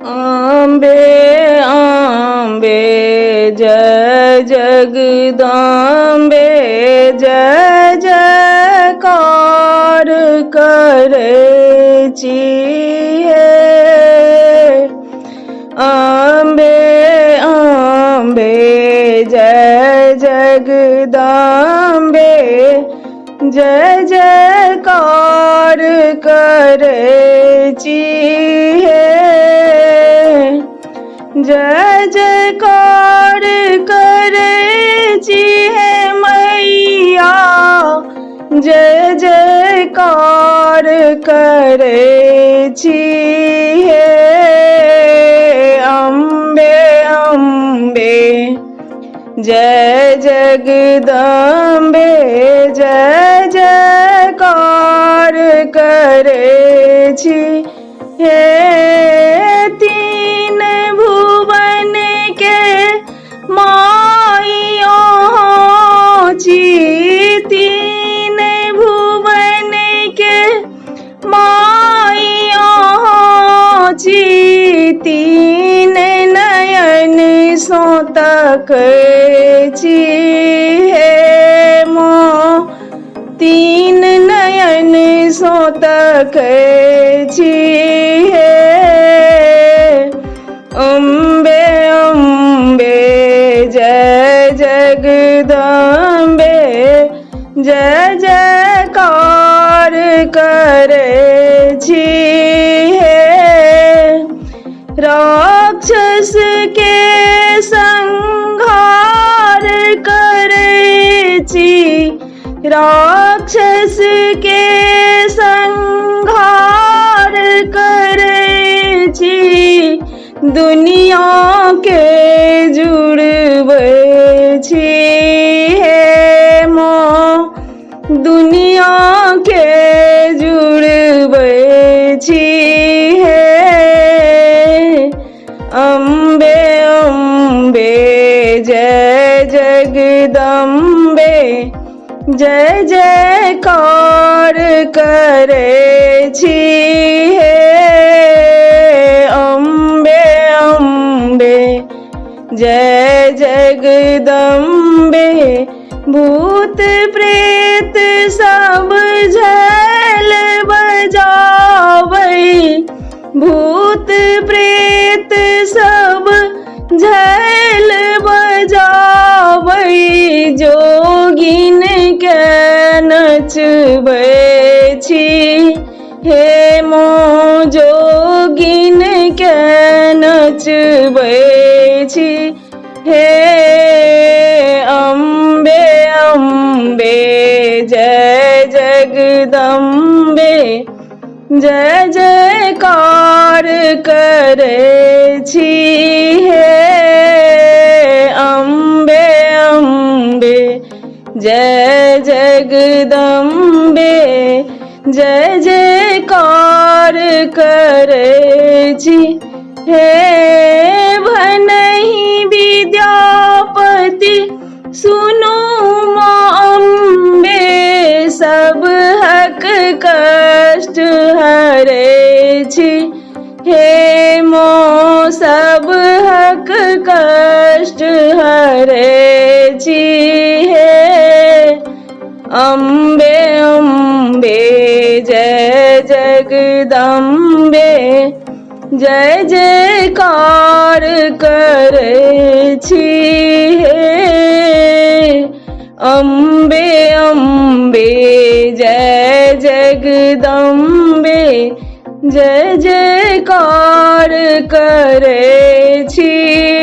अम्बे अम्बे जय जगदम्बे जय जयकार करे छिए। अम्बे अम्बे जय जगदम्बे जय जयकार करे छिए। जय जयकार करे छिए मैया जय जयकार करे छिए। अम्बे अम्बे जय जगदम्बे जय जयकार करे छिए। तीन भुवन के माइयो छी, तीन भुवन के माइयो छी, तीन नयन सो तकै छी हे मों, तीन नयन सो तकै छी हे। अम्बे अम्बे जय जगदम्बे जय जयकार करे छिए। राक्षस के संहार करे छी, राक्षस के संहार करे छी, दुनिया के जुड़बै छी हे मों, दुनिया के जुड़बै छी हे। अम्बे अम्बे जय जगदम्बे जय जयकार करे छिए। अम्बे अम्बे जय जगदम्बे भूत प्रेत सब झैल बजाबै, भूत प्रेत सब झैल बजाबै, जोगिन के नचबै छी हे मों, जोगिन के नचबै छी हे। अम्बे अम्बे जय जगदम्बे जय जयकार करे छिए। अम्बे अम्बे जय जगदम्बे जय जयकार करे छिए। भनहि विद्यापति सुनु मां अम्बे सब हक कष्ट हरे छी हे मों, सब हक कष्ट हरे छी हे। अम्बे अम्बे जय जगदम्बे जय जयकार करे छिए। अम्बे अम्बे जय जगदम्बे जय जयकार करे छिए।